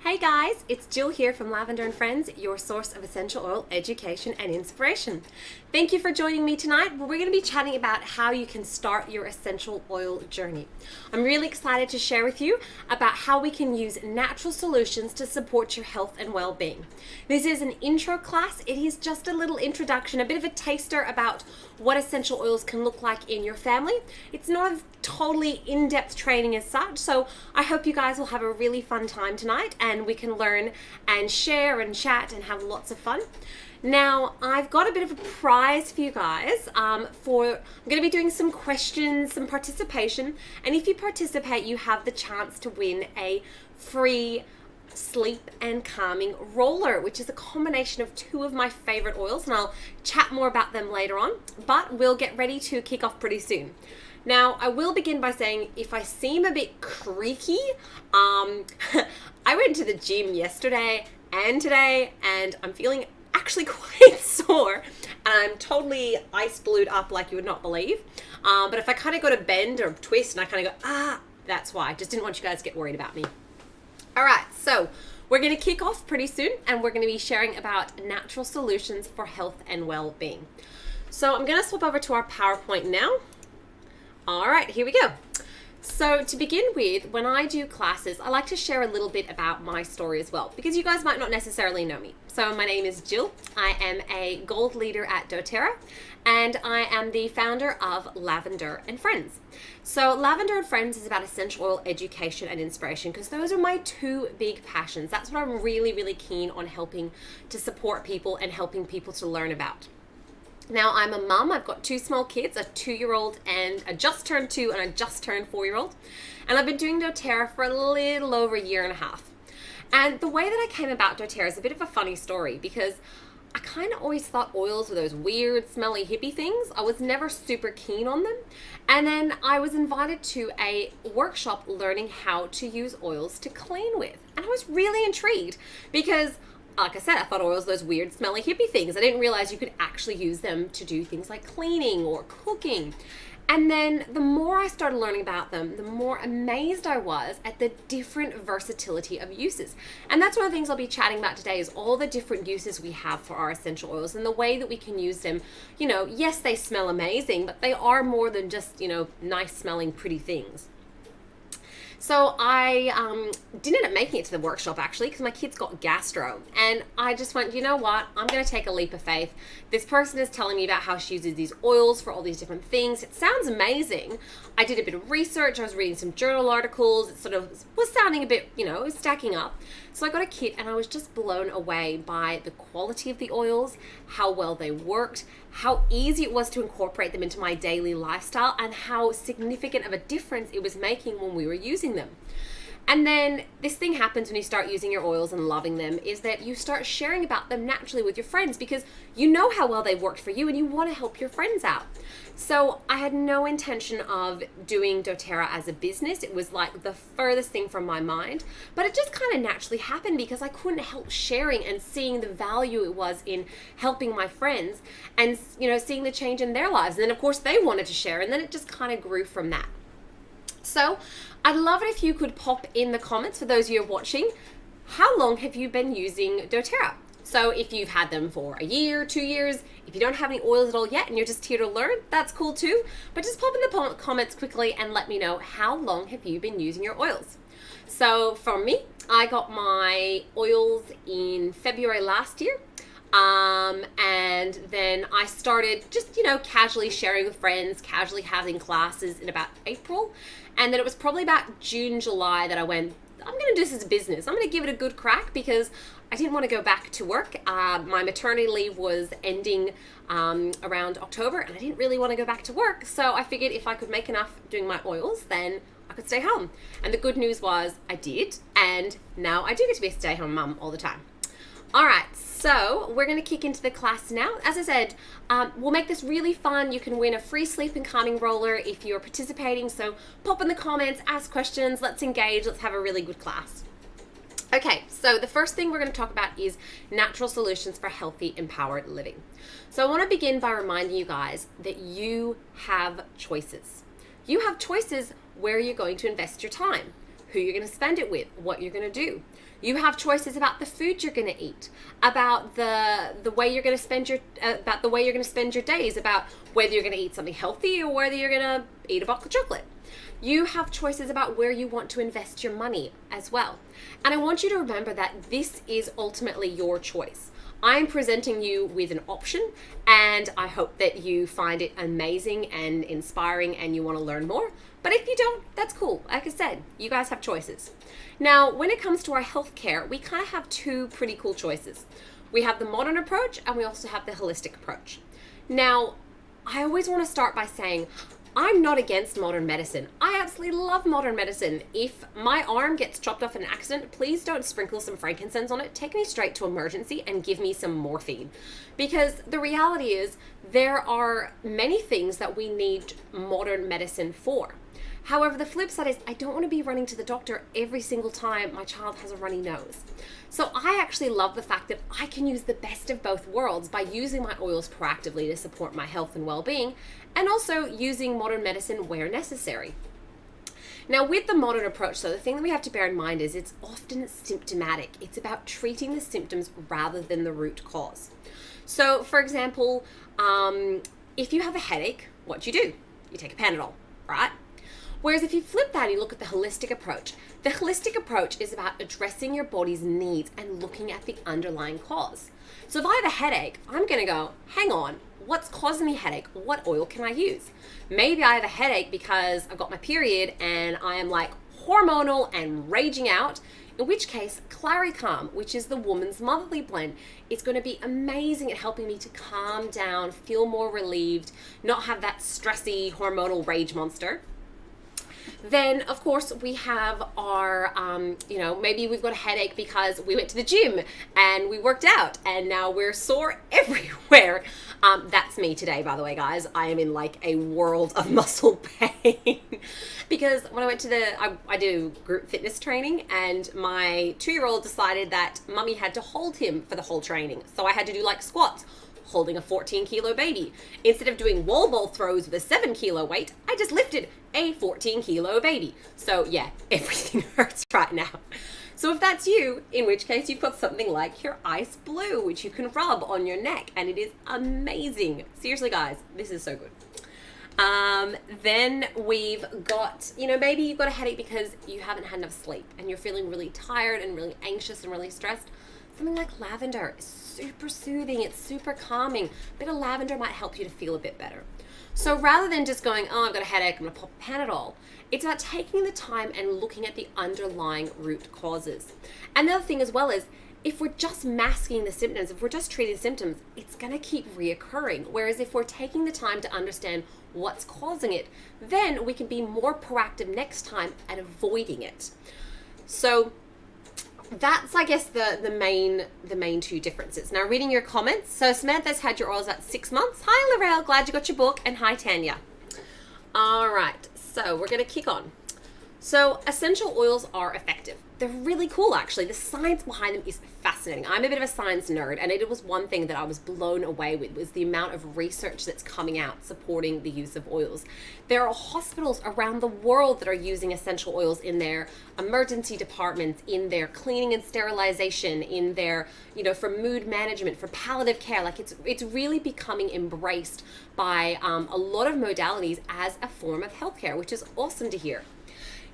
Hey guys, it's Jill here from Lavender and Friends, your source of essential oil education and inspiration. Thank you for joining me tonight. We're going to be chatting about how you can start your essential oil journey. I'm really excited to share with you about how we can use natural solutions to support your health and well-being. This is an intro class. It is just a little introduction, a bit of a taster about what essential oils can look like in your family. It's not a totally in-depth training as such, so I hope you guys will have a really fun time tonight and we can learn and share and chat and have lots of fun. Now, I've got a bit of a prize for you guys. I'm going to be doing some questions, some participation, and if you participate, you have the chance to win a free sleep and calming roller, which is a combination of two of my favorite oils, and I'll chat more about them later on, but we'll get ready to kick off pretty soon. Now, I will begin by saying if I seem a bit creaky, I went to the gym yesterday and today, and I'm feeling actually quite sore, and I'm totally ice blued up like you would not believe. But if I kind of go to bend or twist and I kind of go, that's why. I just didn't want you guys to get worried about me. All right, so we're going to kick off pretty soon, and we're going to be sharing about natural solutions for health and well-being. So I'm going to swap over to our PowerPoint now. All right, here we go. So to begin with, when I do classes, I like to share a little bit about my story as well, because you guys might not necessarily know me. So my name is Jill. I am a gold leader at doTERRA, and I am the founder of Lavender and Friends. So Lavender and Friends is about essential oil education and inspiration, because those are my two big passions. That's what I'm really, really keen on helping to support people and helping people to learn about. Now, I'm a mum. I've got two small kids, a 2-year-old and a just turned 2 and a just turned 4-year-old. And I've been doing doTERRA for a little over a year and a half. And the way that I came about doTERRA is a bit of a funny story, because I kind of always thought oils were those weird, smelly, hippie things. I was never super keen on them. And then I was invited to a workshop learning how to use oils to clean with. And I was really intrigued because, like I said, I thought oils were those weird, smelly, hippie things. I didn't realize you could actually use them to do things like cleaning or cooking. And then the more I started learning about them, the more amazed I was at the different versatility of uses. And that's one of the things I'll be chatting about today, is all the different uses we have for our essential oils and the way that we can use them. You know, yes, they smell amazing, but they are more than just, nice smelling, pretty things. So I didn't end up making it to the workshop, actually, because my kids got gastro. And I just went, you know what? I'm going to take a leap of faith. This person is telling me about how she uses these oils for all these different things. It sounds amazing. I did a bit of research. I was reading some journal articles. It sort of was sounding a bit, it was stacking up. So I got a kit, and I was just blown away by the quality of the oils, how well they worked, how easy it was to incorporate them into my daily lifestyle, and how significant of a difference it was making when we were using them. And then this thing happens when you start using your oils and loving them, is that you start sharing about them naturally with your friends, because you know how well they worked for you and you want to help your friends out. So I had no intention of doing doTERRA as a business. It was like the furthest thing from my mind, but it just kind of naturally happened because I couldn't help sharing and seeing the value it was in helping my friends and, seeing the change in their lives. And then of course they wanted to share, and then it just kind of grew from that. So I'd love it if you could pop in the comments, for those of you watching, how long have you been using doTERRA? So if you've had them for a year, 2 years, if you don't have any oils at all yet and you're just here to learn, that's cool too. But just pop in the comments quickly and let me know, how long have you been using your oils? So for me, I got my oils in February last year. And then I started just, casually sharing with friends, casually having classes in about April. And then it was probably about June, July that I went, I'm going to do this as a business. I'm going to give it a good crack, because I didn't want to go back to work. My maternity leave was ending around October, and I didn't really want to go back to work. So I figured if I could make enough doing my oils, then I could stay home. And the good news was I did. And now I do get to be a stay-home mum all the time. All right, so we're going to kick into the class now. As I said, we'll make this really fun. You can win a free sleep and calming roller if you're participating. So pop in the comments, ask questions, let's engage, let's have a really good class. Okay, so the first thing we're going to talk about is natural solutions for healthy, empowered living. So I want to begin by reminding you guys that you have choices. You have choices where you're going to invest your time, who you're going to spend it with, what you're going to do. You have choices about the food you're going to eat, about the way you're going to spend your days, about whether you're going to eat something healthy or whether you're going to eat a box of chocolate. You have choices about where you want to invest your money as well. And I want you to remember that this is ultimately your choice. I'm presenting you with an option, and I hope that you find it amazing and inspiring and you want to learn more. But if you don't, that's cool. Like I said, you guys have choices. Now, when it comes to our healthcare, we kind of have two pretty cool choices. We have the modern approach and we also have the holistic approach. Now, I always want to start by saying, I'm not against modern medicine. I absolutely love modern medicine. If my arm gets chopped off in an accident, please don't sprinkle some frankincense on it. Take me straight to emergency and give me some morphine. Because the reality is there are many things that we need modern medicine for. However, the flip side is I don't want to be running to the doctor every single time my child has a runny nose. So I actually love the fact that I can use the best of both worlds by using my oils proactively to support my health and well-being, and also using modern medicine where necessary. Now, with the modern approach, though, the thing that we have to bear in mind is it's often symptomatic. It's about treating the symptoms rather than the root cause. So, for example, if you have a headache, what do? You take a Panadol, right? Whereas if you flip that and you look at the holistic approach is about addressing your body's needs and looking at the underlying cause. So if I have a headache, I'm going to go, hang on, what's causing the headache? What oil can I use? Maybe I have a headache because I've got my period and I am like hormonal and raging out, in which case Claricalm, which is the Woman's Motherly blend, is going to be amazing at helping me to calm down, feel more relieved, not have that stressy hormonal rage monster. Then, of course, we have our, maybe we've got a headache because we went to the gym and we worked out and now we're sore everywhere. That's me today, by the way, guys. I am in like a world of muscle pain because when I went to I do group fitness training, and my 2-year-old decided that mummy had to hold him for the whole training. So I had to do like squats, holding a 14-kilo baby. Instead of doing wall ball throws with a 7-kilo weight, I just lifted a 14-kilo baby. So yeah, everything hurts right now. So if that's you, in which case you've got something like your Ice Blue, which you can rub on your neck, and it is amazing. Seriously, guys, this is so good. Then we've got, maybe you've got a headache because you haven't had enough sleep and you're feeling really tired and really anxious and really stressed. Something like lavender is super soothing, it's super calming. A bit of lavender might help you to feel a bit better. So rather than just going, oh, I've got a headache, I'm gonna pop Panadol, it's about taking the time and looking at the underlying root causes. And the other thing as well is, if we're just masking the symptoms, if we're just treating the symptoms, it's gonna keep reoccurring. Whereas if we're taking the time to understand what's causing it, then we can be more proactive next time at avoiding it. So that's, I guess, the main two differences. Now, reading your comments. So Samantha's had your oils about 6 months. Hi, Lorelle. Glad you got your book. And hi, Tanya. All right. So we're going to kick on. So essential oils are effective. They're really cool, actually. The science behind them is fascinating. I'm a bit of a science nerd, and it was one thing that I was blown away with, was the amount of research that's coming out supporting the use of oils. There are hospitals around the world that are using essential oils in their emergency departments, in their cleaning and sterilization, in their, for mood management, for palliative care. Like it's really becoming embraced by a lot of modalities as a form of healthcare, which is awesome to hear.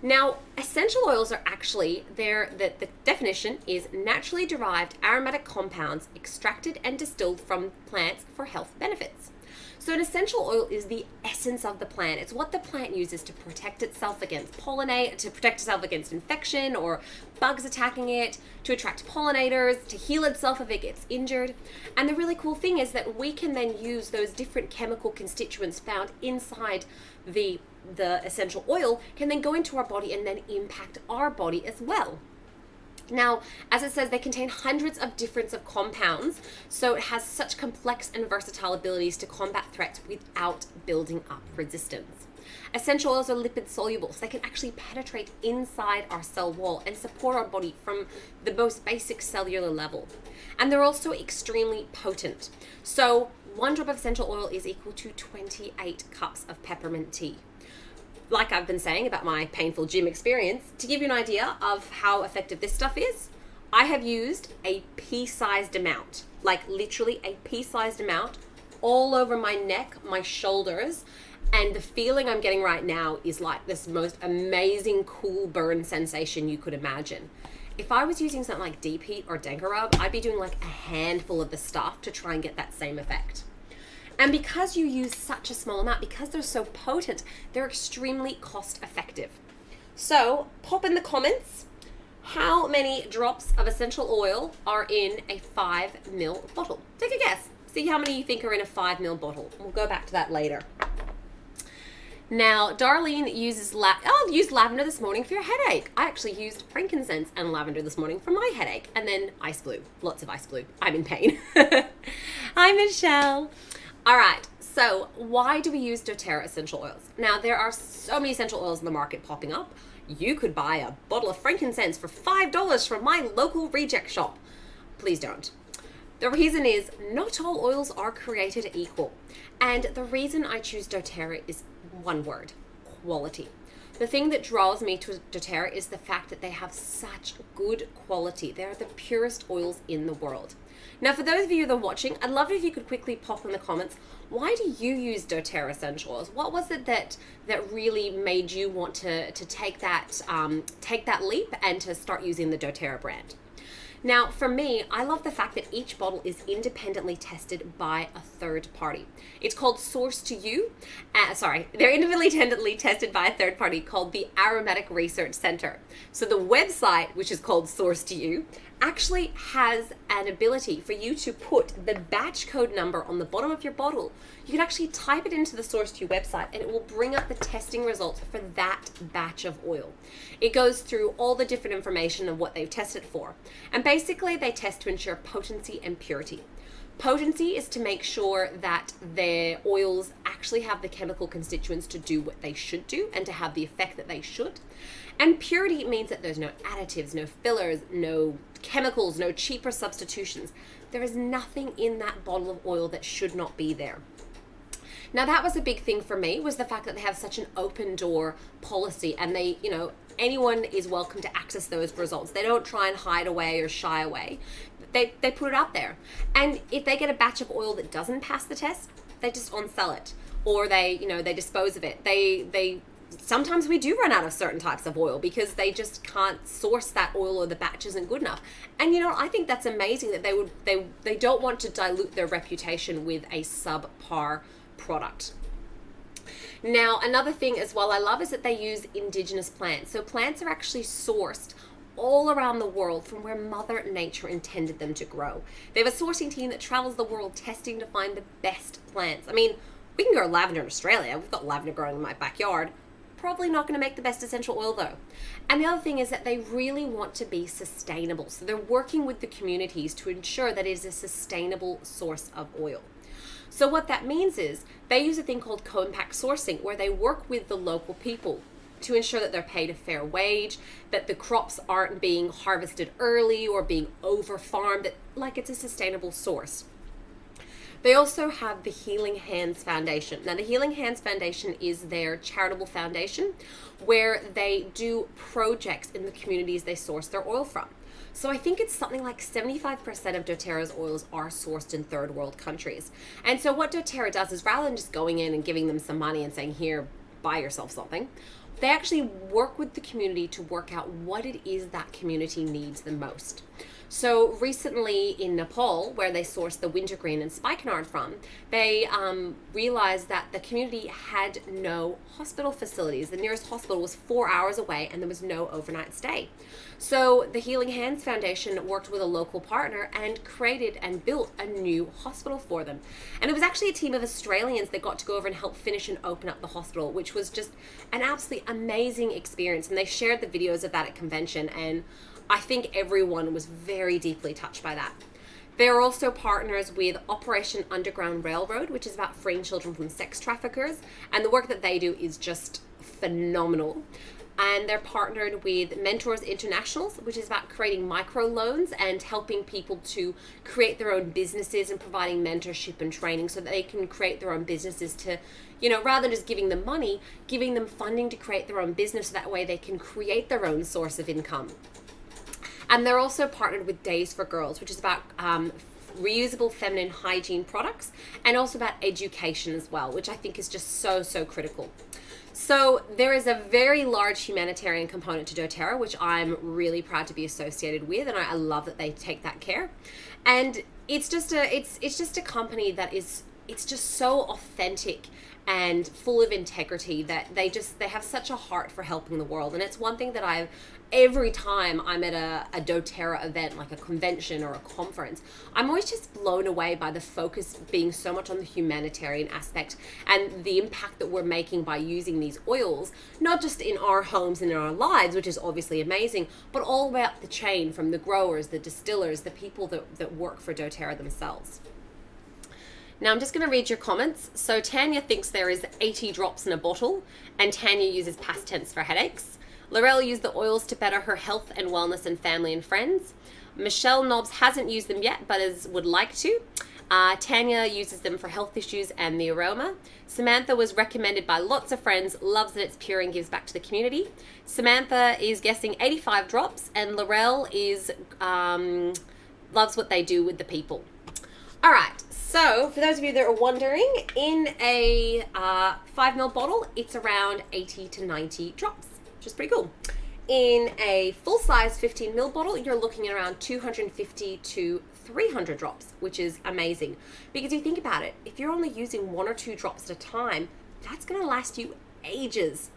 Now, essential oils are actually, the definition is naturally derived aromatic compounds extracted and distilled from plants for health benefits. So an essential oil is the essence of the plant. It's what the plant uses to protect itself against to protect itself against infection or bugs attacking it, to attract pollinators, to heal itself if it gets injured. And the really cool thing is that we can then use those different chemical constituents found inside the essential oil can then go into our body and then impact our body as well. Now, as it says, they contain hundreds of different compounds, so it has such complex and versatile abilities to combat threats without building up resistance. Essential oils are lipid soluble, so they can actually penetrate inside our cell wall and support our body from the most basic cellular level. And they're also extremely potent. So 1 drop of essential oil is equal to 28 cups of peppermint tea. like I've been saying about my painful gym experience, to give you an idea of how effective this stuff is, I have used a pea-sized amount, like literally a pea-sized amount, all over my neck, my shoulders, and the feeling I'm getting right now is like this most amazing cool burn sensation you could imagine. If I was using something like Deep Heat or Denka Rub, I'd be doing like a handful of the stuff to try and get that same effect. And because you use such a small amount, because they're so potent, they're extremely cost effective. So pop in the comments how many drops of essential oil are in a 5 ml bottle. Take a guess. See how many you think are in a 5 ml bottle. We'll go back to that later. Now, Darlene uses I'll use lavender this morning for your headache. I actually used frankincense and lavender this morning for my headache. And then ice blue. Lots of ice blue. I'm in pain. Hi, Michelle. All right. So why do we use doTERRA essential oils? Now, there are so many essential oils in the market popping up. You could buy a bottle of frankincense for $5 from my local reject shop. Please don't. The reason is not all oils are created equal. And the reason I choose doTERRA is one word: quality. The thing that draws me to doTERRA is the fact that they have such good quality. They're the purest oils in the world. Now, for those of you that are watching, I'd love it if you could quickly pop in the comments, why do you use doTERRA essential oils? What was it that really made you want to take that leap and to start using the doTERRA brand? Now, for me, I love the fact that each bottle is independently tested by a third party. It's called Source to You. They're independently tested by a third party called the Aromatic Research Center. So the website, which is called Source to You, actually has an ability for you to put the batch code number on the bottom of your bottle. You can actually type it into the Source to You website and it will bring up the testing results for that batch of oil. It goes through all the different information of what they've tested for. And basically they test to ensure potency and purity. Potency is to make sure that their oils actually have the chemical constituents to do what they should do and to have the effect that they should. And purity means that there's no additives, no fillers, no chemicals, no cheaper substitutions. There is nothing in that bottle of oil that should not be there. Now, that was a big thing for me, was the fact that they have such an open door policy and they, anyone is welcome to access those results. They don't try and hide away or shy away. They put it out there. And if they get a batch of oil that doesn't pass the test, they just on-sell it, or they dispose of it. Sometimes we do run out of certain types of oil because they just can't source that oil or the batch isn't good enough. And I think that's amazing that they don't want to dilute their reputation with a subpar product. Now, another thing as well I love is that they use indigenous plants. So plants are actually sourced all around the world from where Mother Nature intended them to grow. They have a sourcing team that travels the world testing to find the best plants. I mean, we can grow lavender in Australia. We've got lavender growing in my backyard. Probably not going to make the best essential oil though. And the other thing is that they really want to be sustainable. So they're working with the communities to ensure that it is a sustainable source of oil. So what that means is they use a thing called co-impact sourcing, where they work with the local people to ensure that they're paid a fair wage, that the crops aren't being harvested early or being over-farmed, that like it's a sustainable source. They also have the Healing Hands Foundation. Now, the Healing Hands Foundation is their charitable foundation where they do projects in the communities they source their oil from. So I think it's something like 75% of doTERRA's oils are sourced in third world countries. And so what doTERRA does is, rather than just going in and giving them some money and saying, here, buy yourself something, they actually work with the community to work out what it is that community needs the most. So recently in Nepal, where they sourced the wintergreen and spikenard from, they realized that the community had no hospital facilities. The nearest hospital was 4 hours away and there was no overnight stay. So the Healing Hands Foundation worked with a local partner and created and built a new hospital for them. And it was actually a team of Australians that got to go over and help finish and open up the hospital, which was just an absolutely amazing experience. And they shared the videos of that at convention, and I think everyone was very deeply touched by that. They're also partners with Operation Underground Railroad, which is about freeing children from sex traffickers. And the work that they do is just phenomenal. and they're partnered with Mentors Internationals, which is about creating micro loans and helping people to create their own businesses and providing mentorship and training so that they can create their own businesses to, rather than just giving them money, giving them funding to create their own business so that way they can create their own source of income. And they're also partnered with Days for Girls, which is about reusable feminine hygiene products, and also about education as well, which I think is just so, so critical. So there is a very large humanitarian component to doTERRA, which I'm really proud to be associated with, and I love that they take that care. And it's just a company that is, it's just so authentic and full of integrity that they have such a heart for helping the world. And it's one thing that every time I'm at a doTERRA event, like a convention or a conference, I'm always just blown away by the focus being so much on the humanitarian aspect and the impact that we're making by using these oils, not just in our homes and in our lives, which is obviously amazing, but all the way up the chain, from the growers, the distillers, the people that work for doTERRA themselves. Now I'm just going to read your comments. So Tanya thinks there is 80 drops in a bottle, and Tanya uses past tense for headaches. Laurel used the oils to better her health and wellness and family and friends. Michelle Nobbs hasn't used them yet, but would like to. Tanya uses them for health issues and the aroma. Samantha was recommended by lots of friends, loves that it's pure and gives back to the community. Samantha is guessing 85 drops, and Laurel loves what they do with the people. All right. So, for those of you that are wondering, in a 5 ml bottle, it's around 80 to 90 drops, which is pretty cool. In a full-size 15 ml bottle, you're looking at around 250 to 300 drops, which is amazing. Because you think about it, if you're only using 1 or 2 drops at a time, that's going to last you ages.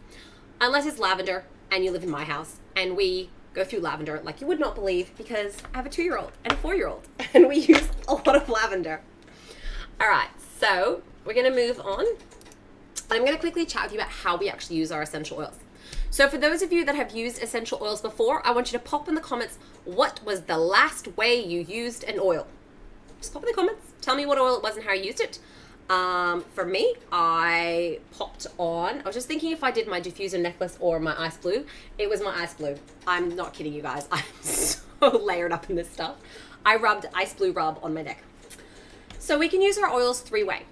Unless it's lavender and you live in my house, and we go through lavender like you would not believe, because I have a 2-year-old and a 4-year-old, and we use a lot of lavender. All right, so we're going to move on. I'm going to quickly chat with you about how we actually use our essential oils. So for those of you that have used essential oils before, I want you to pop in the comments, what was the last way you used an oil? Just pop in the comments. Tell me what oil it was and how you used it. For me, I popped on, I was just thinking if I did my diffuser necklace or my ice blue. It was my ice blue. I'm not kidding you guys. I'm so layered up in this stuff. I rubbed ice blue rub on my neck. So we can use our oils 3 ways.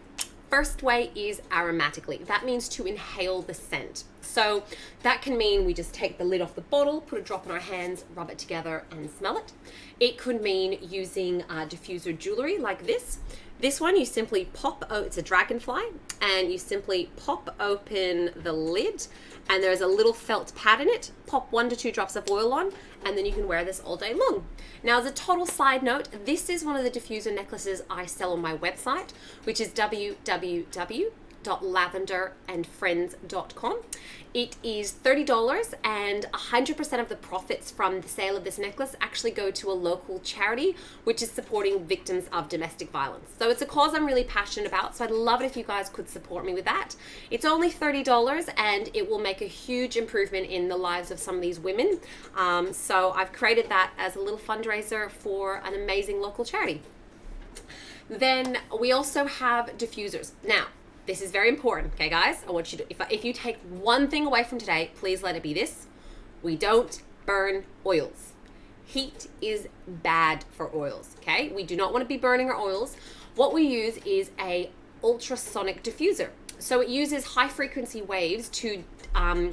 First way is aromatically. That means to inhale the scent. So that can mean we just take the lid off the bottle, put a drop in our hands, rub it together and smell it. It could mean using diffuser jewelry like this. This one you simply pop, it's a dragonfly, and you simply pop open the lid, and there's a little felt pad in it. Pop 1 to 2 drops of oil on, and then you can wear this all day long. Now, as a total side note, this is one of the diffuser necklaces I sell on my website, which is www.lavenderandfriends.com. It is $30, and 100% of the profits from the sale of this necklace actually go to a local charity, which is supporting victims of domestic violence. So it's a cause I'm really passionate about, so I'd love it if you guys could support me with that. It's only $30, and it will make a huge improvement in the lives of some of these women. So I've created that as a little fundraiser for an amazing local charity. Then we also have diffusers. Now, this is very important, okay, guys? I want you to, if you take one thing away from today, please let it be this. We don't burn oils. Heat is bad for oils, okay? We do not want to be burning our oils. What we use is a ultrasonic diffuser. So it uses high frequency waves to, I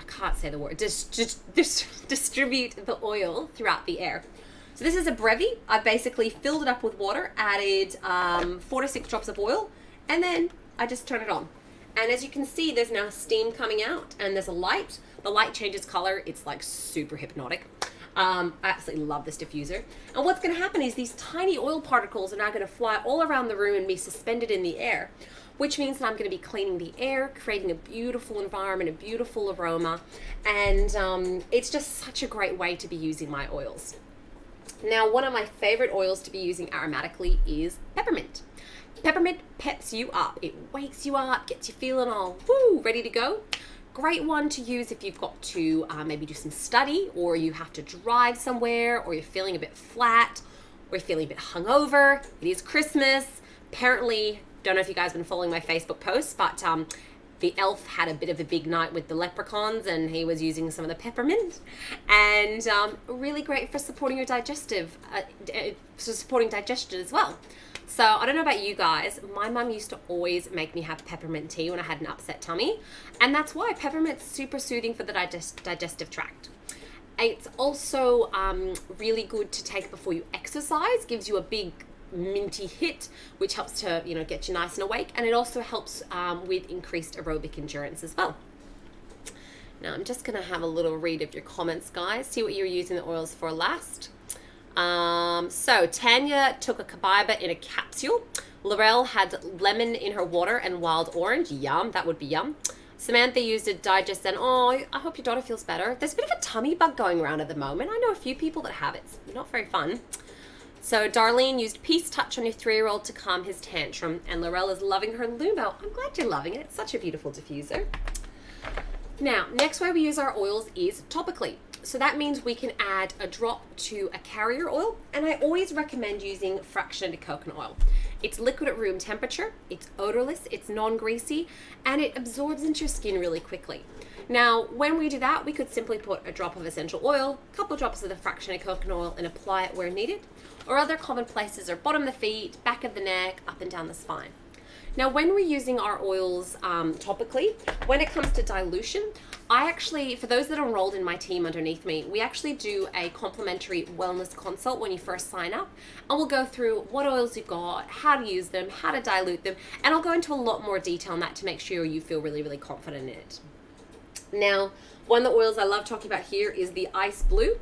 can't say the word, distribute the oil throughout the air. So this is a Brevi. I've basically filled it up with water, added 4 to 6 drops of oil, and then I just turn it on. And as you can see, there's now steam coming out, and there's a light. The light changes color. It's like super hypnotic. I absolutely love this diffuser. And what's going to happen is these tiny oil particles are now going to fly all around the room and be suspended in the air, which means that I'm going to be cleaning the air, creating a beautiful environment, a beautiful aroma. And it's just such a great way to be using my oils. Now, one of my favorite oils to be using aromatically is peppermint. Peppermint peps you up. It wakes you up, gets you feeling all woo, ready to go. Great one to use if you've got to maybe do some study, or you have to drive somewhere, or you're feeling a bit flat, or you're feeling a bit hungover. It is Christmas. Apparently, don't know if you guys have been following my Facebook posts, but the elf had a bit of a big night with the leprechauns and he was using some of the peppermint, and really great for supporting your supporting digestion as well. So I don't know about you guys, my mum used to always make me have peppermint tea when I had an upset tummy, and that's why peppermint's super soothing for the digestive tract. It's also really good to take before you exercise, gives you a big minty hit, which helps to, you know, get you nice and awake, and it also helps with increased aerobic endurance as well. Now I'm just going to have a little read of your comments, guys, see what you're using the oils for last. So Tanya took a carbaiba in a capsule. Laurel had lemon in her water and wild orange. Yum, that would be yum. Samantha used a digest, and oh, I hope your daughter feels better. There's a bit of a tummy bug going around at the moment. I know a few people that have it. It's not very fun. So Darlene used Peace Touch on your 3-year-old to calm his tantrum, and Laurel is loving her Lumo. I'm glad you're loving it. It's such a beautiful diffuser. Now, next way we use our oils is topically. So that means we can add a drop to a carrier oil, and I always recommend using fractionated coconut oil. It's liquid at room temperature, it's odorless, it's non-greasy, and it absorbs into your skin really quickly. Now, when we do that, we could simply put a drop of essential oil, a couple of drops of the fractionated coconut oil, and apply it where needed. Or other common places are bottom of the feet, back of the neck, up and down the spine. Now, when we're using our oils topically, when it comes to dilution, I actually, for those that are enrolled in my team underneath me, we actually do a complimentary wellness consult when you first sign up, and we'll go through what oils you've got, how to use them, how to dilute them, and I'll go into a lot more detail on that to make sure you feel really, really confident in it. Now, one of the oils I love talking about here is the Ice Blue.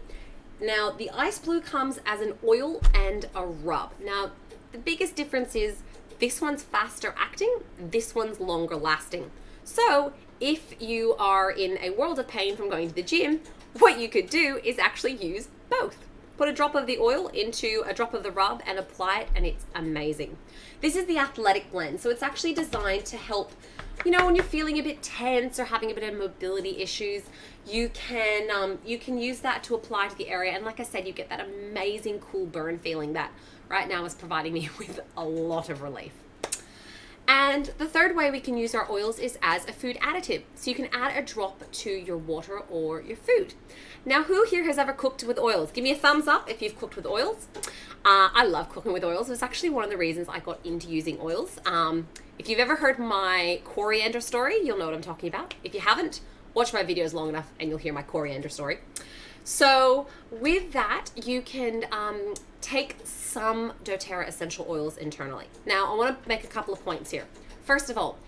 Now, the Ice Blue comes as an oil and a rub. Now, the biggest difference is this one's faster acting, this one's longer lasting. So if you are in a world of pain from going to the gym, what you could do is actually use both. Put a drop of the oil into a drop of the rub and apply it, and it's amazing. This is the athletic blend, so it's actually designed to help, you know, when you're feeling a bit tense or having a bit of mobility issues, you can use that to apply to the area, and like I said, you get that amazing cool burn feeling that right now is providing me with a lot of relief. And the third way we can use our oils is as a food additive. So you can add a drop to your water or your food. Now, who here has ever cooked with oils? Give me a thumbs up if you've cooked with oils. I love cooking with oils. It was actually one of the reasons I got into using oils. If you've ever heard my coriander story, you'll know what I'm talking about. If you haven't, watch my videos long enough and you'll hear my coriander story. So with that, you can take some doTERRA essential oils internally. Now, I want to make a couple of points here. First of all,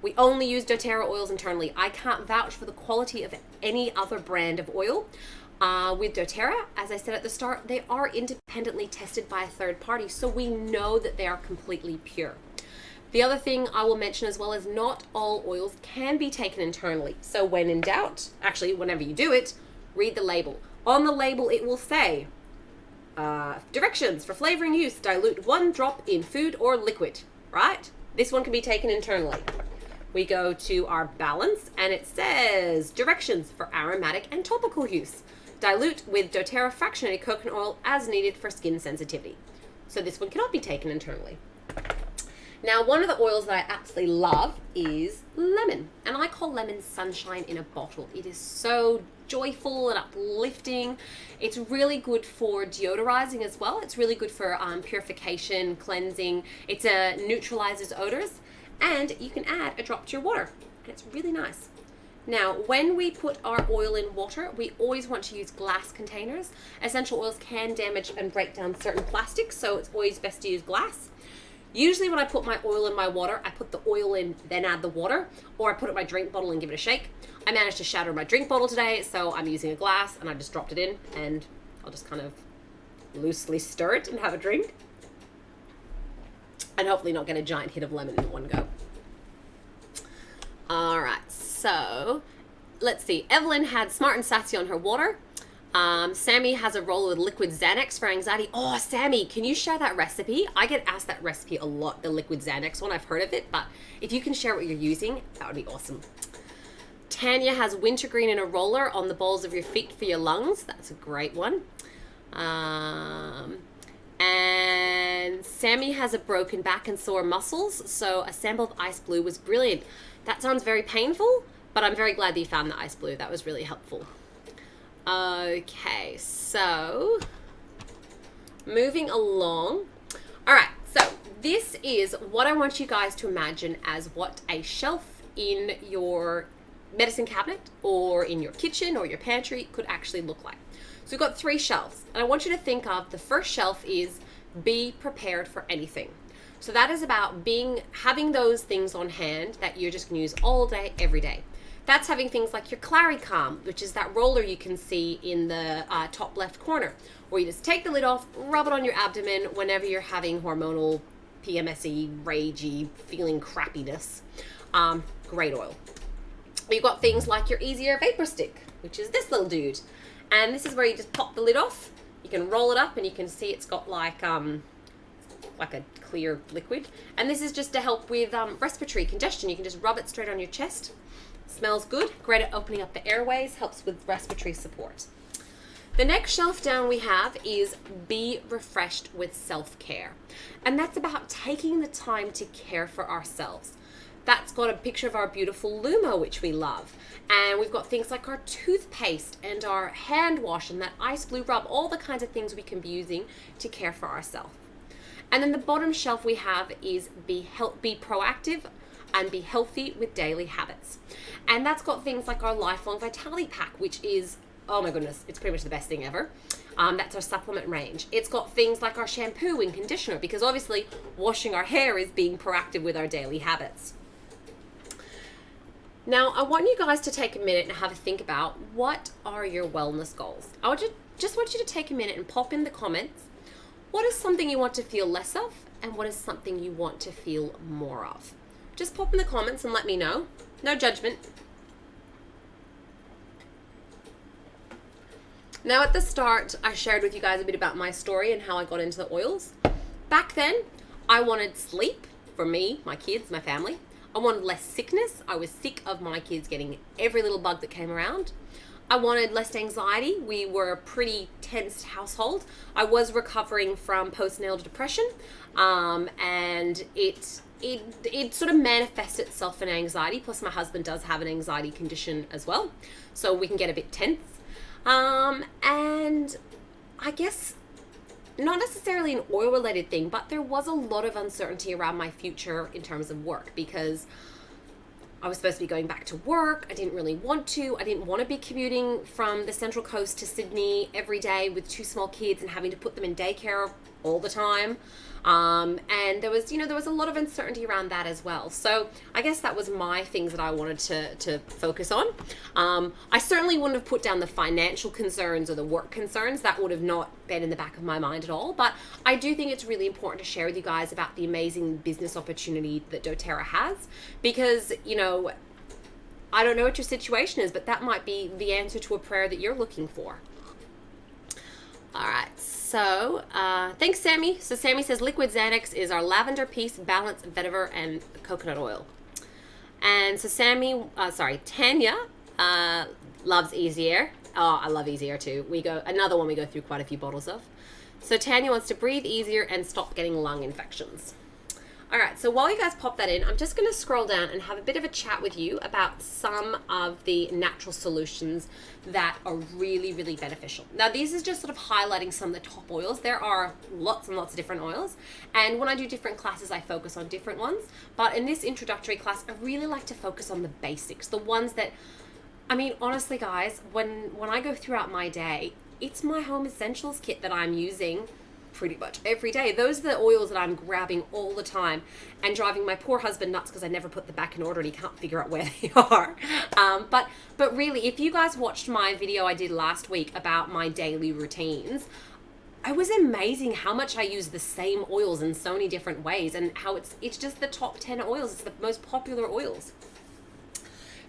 we only use doTERRA oils internally. I can't vouch for the quality of any other brand of oil. With doTERRA, as I said at the start, they are independently tested by a third party, so we know that they are completely pure. The other thing I will mention as well is not all oils can be taken internally. So when in doubt, actually whenever you do it, read the label. On the label it will say, directions for flavoring use, dilute 1 drop in food or liquid, right? This one can be taken internally. We go to our balance and it says directions for aromatic and topical use. Dilute with doTERRA fractionated coconut oil as needed for skin sensitivity. So this one cannot be taken internally. Now, one of the oils that I absolutely love is lemon, and I call lemon sunshine in a bottle. It is so joyful and uplifting. It's really good for deodorizing as well. It's really good for purification, cleansing. It neutralizes odors, and you can add a drop to your water, and it's really nice. Now, when we put our oil in water, we always want to use glass containers. Essential oils can damage and break down certain plastics, so it's always best to use glass. Usually when I put my oil in my water, I put the oil in, then add the water, or I put it in my drink bottle and give it a shake. I managed to shatter my drink bottle today, so I'm using a glass and I just dropped it in, and I'll just kind of loosely stir it and have a drink. And hopefully not get a giant hit of lemon in one go. All right, so let's see. Evelyn had Smart and Sassy on her water. Sammy has a roll with liquid Xanax for anxiety. Oh, Sammy, can you share that recipe? I get asked that recipe a lot, the liquid Xanax one. I've heard of it, but if you can share what you're using, that would be awesome. Tanya has wintergreen in a roller on the balls of your feet for your lungs. That's a great one. And Sammy has a broken back and sore muscles, so a sample of Ice Blue was brilliant. That sounds very painful, but I'm very glad that you found the ice blue. That was really helpful. Okay, so moving along. All right, so this is what I want you guys to imagine as what a shelf in your medicine cabinet or in your kitchen or your pantry could actually look like. So we've got 3 shelves, and I want you to think of the first shelf is be prepared for anything. So that is about having those things on hand that you're just going to use all day, every day. That's having things like your Claricalm, which is that roller you can see in the top left corner, where you just take the lid off, rub it on your abdomen whenever you're having hormonal, PMSy, ragey, feeling crappiness. Great oil. You've got things like your Easy Air Vapor Stick, which is this little dude. And this is where you just pop the lid off. You can roll it up and you can see it's got like a clear liquid. And this is just to help with respiratory congestion. You can just rub it straight on your chest. Smells good. Great at opening up the airways. Helps with respiratory support. The next shelf down we have is be refreshed with self-care. And that's about taking the time to care for ourselves. That's got a picture of our beautiful Lumo, which we love. And we've got things like our toothpaste and our hand wash and that ice blue rub, all the kinds of things we can be using to care for ourselves. And then the bottom shelf we have is be proactive and be healthy with daily habits. And that's got things like our Lifelong Vitality Pack, which is, oh my goodness, it's pretty much the best thing ever. That's our supplement range. It's got things like our shampoo and conditioner, because obviously washing our hair is being proactive with our daily habits. Now, I want you guys to take a minute and have a think about what are your wellness goals. I just want you to take a minute and pop in the comments. What is something you want to feel less of, and what is something you want to feel more of? Just pop in the comments and let me know. No judgment. Now at the start, I shared with you guys a bit about my story and how I got into the oils. Back then, I wanted sleep for me, my kids, my family. I wanted less sickness. I was sick of my kids getting every little bug that came around. I wanted less anxiety. We were a pretty tense household. I was recovering from postnatal depression, and it sort of manifests itself in anxiety. Plus my husband does have an anxiety condition as well, so we can get a bit tense. And I guess not necessarily an oil related thing, but there was a lot of uncertainty around my future in terms of work, because I was supposed to be going back to work. I didn't really want to. I didn't want to be commuting from the Central Coast to Sydney every day with 2 small kids and having to put them in daycare all the time. And there was a lot of uncertainty around that as well. So I guess that was my things that I wanted to focus on. I certainly wouldn't have put down the financial concerns or the work concerns. That would have not been in the back of my mind at all. But I do think it's really important to share with you guys about the amazing business opportunity that doTERRA has, because, I don't know what your situation is, but that might be the answer to a prayer that you're looking for. All right, so thanks, Sammy. So Sammy says liquid Xanax is our lavender peace, balance, vetiver, and coconut oil. And so Tanya loves Easy Air. Oh, I love Easy Air too. Another one we go through quite a few bottles of. So Tanya wants to breathe easier and stop getting lung infections. All right, so while you guys pop that in, I'm just going to scroll down and have a bit of a chat with you about some of the natural solutions that are really, really beneficial. Now, these is just sort of highlighting some of the top oils. There are lots and lots of different oils, and when I do different classes, I focus on different ones. But in this introductory class, I really like to focus on the basics, the ones that, honestly, guys, when I go throughout my day, it's my home essentials kit that I'm using pretty much every day. Those are the oils that I'm grabbing all the time and driving my poor husband nuts because I never put them back in order and he can't figure out where they are. But really, if you guys watched my video I did last week about my daily routines, it was amazing how much I use the same oils in so many different ways, and how it's just the top 10 oils. It's the most popular oils.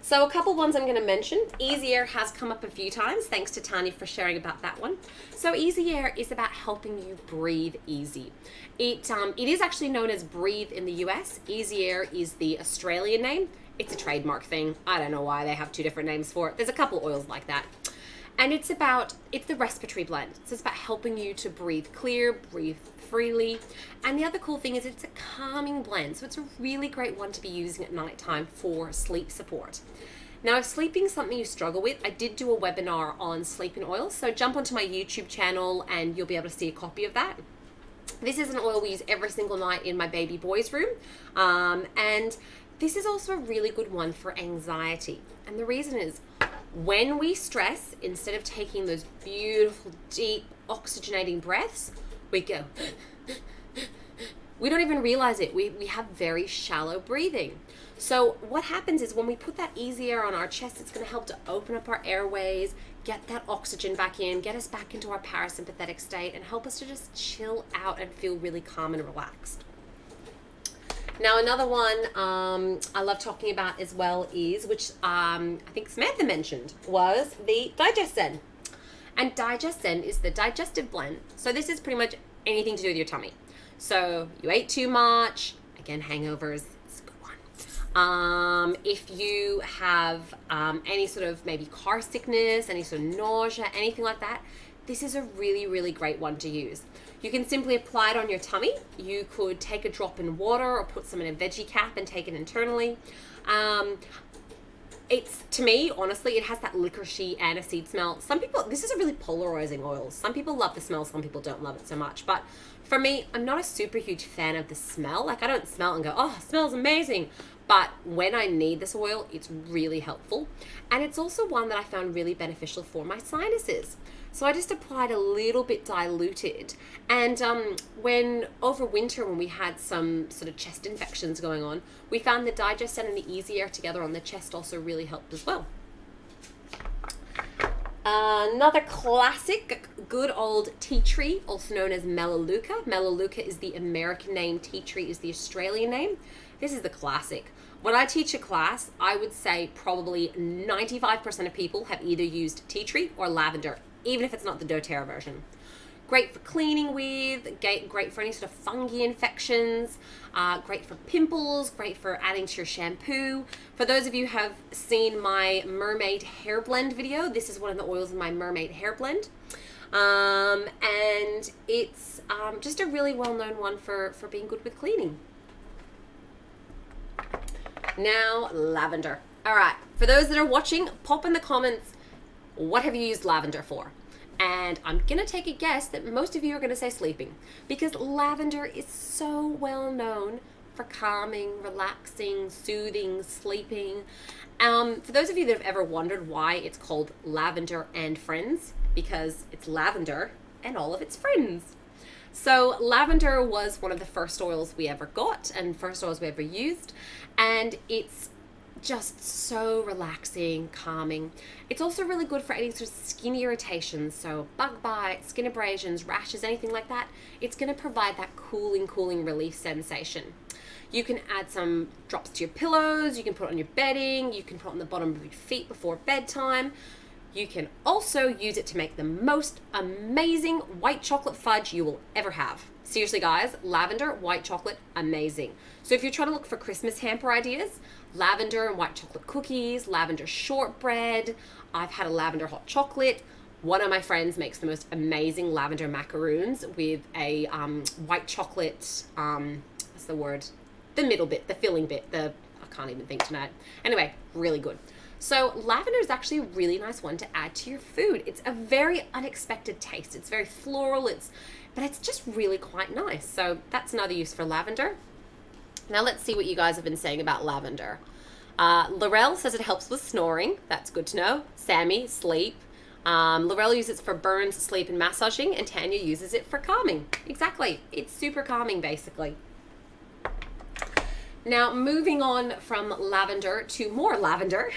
So a couple ones I'm going to mention. Easy Air has come up a few times. Thanks to Tanya for sharing about that one. So Easy Air is about helping you breathe easy. It is actually known as Breathe in the US. Easy Air is the Australian name. It's a trademark thing. I don't know why they have 2 different names for it. There's a couple oils like that. And it's the respiratory blend. So it's about helping you to breathe clear, breathe freely. And the other cool thing is it's a calming blend. So it's a really great one to be using at nighttime for sleep support. Now, if sleeping is something you struggle with, I did do a webinar on sleeping oils. So jump onto my YouTube channel and you'll be able to see a copy of that. This is an oil we use every single night in my baby boy's room. And this is also a really good one for anxiety. And the reason is, when we stress, instead of taking those beautiful, deep, oxygenating breaths, we go. We don't even realize it. We have very shallow breathing. So what happens is when we put that easy air on our chest, it's going to help to open up our airways, get that oxygen back in, get us back into our parasympathetic state, and help us to just chill out and feel really calm and relaxed. Now, another one I love talking about as well is, which I think Samantha mentioned, was the DigestZen. And DigestZen is the digestive blend. So this is pretty much anything to do with your tummy. So you ate too much, again, hangovers, it's a good one. If you have any sort of maybe car sickness, any sort of nausea, anything like that, this is a really, really great one to use. You can simply apply it on your tummy. You could take a drop in water or put some in a veggie cap and take it internally. It's, to me, honestly, it has that licoricey aniseed smell. Some people, this is a really polarizing oil. Some people love the smell, some people don't love it so much. But for me, I'm not a super huge fan of the smell. Like, I don't smell it and go, oh, it smells amazing. But when I need this oil, it's really helpful. And it's also one that I found really beneficial for my sinuses. So I just applied a little bit diluted. And when over winter, when we had some sort of chest infections going on, we found the DigestZen and the Easy Air together on the chest also really helped as well. Another classic, good old tea tree, also known as Melaleuca. Melaleuca is the American name, tea tree is the Australian name. This is the classic. When I teach a class, I would say probably 95% of people have either used tea tree or lavender, even if it's not the doTERRA version. Great for cleaning with, great for any sort of fungi infections, great for pimples, great for adding to your shampoo. For those of you who have seen my mermaid hair blend video, this is one of the oils in my mermaid hair blend. And it's just a really well-known one for being good with cleaning. Now, lavender. All right, for those that are watching, pop in the comments, what have you used lavender for? And I'm gonna take a guess that most of you are gonna say sleeping, because lavender is so well known for calming, relaxing, soothing, sleeping. For those of you that have ever wondered why it's called Lavender and Friends, because it's lavender and all of its friends. So lavender was one of the first oils we ever got and first oils we ever used, and it's just so relaxing, calming. It's also really good for any sort of skin irritations, so bug bites, skin abrasions, rashes, anything like that. It's going to provide that cooling relief sensation. You can add some drops to your pillows, you can put it on your bedding, you can put it on the bottom of your feet before bedtime. You can also use it to make the most amazing white chocolate fudge you will ever have. Seriously guys, lavender, white chocolate, amazing. So if you're trying to look for Christmas hamper ideas, lavender and white chocolate cookies, lavender shortbread, I've had a lavender hot chocolate. One of my friends makes the most amazing lavender macaroons with a white chocolate, what's the word? The middle bit, the filling bit, I can't even think tonight. Anyway, really good. So lavender is actually a really nice one to add to your food. It's a very unexpected taste. It's very floral, but it's just really quite nice. So that's another use for lavender. Now let's see what you guys have been saying about lavender. Laurel says it helps with snoring. That's good to know. Sammy, sleep. Laurel uses it for burns, sleep, and massaging, and Tanya uses it for calming. Exactly. It's super calming, basically. Now, moving on from lavender to more lavender,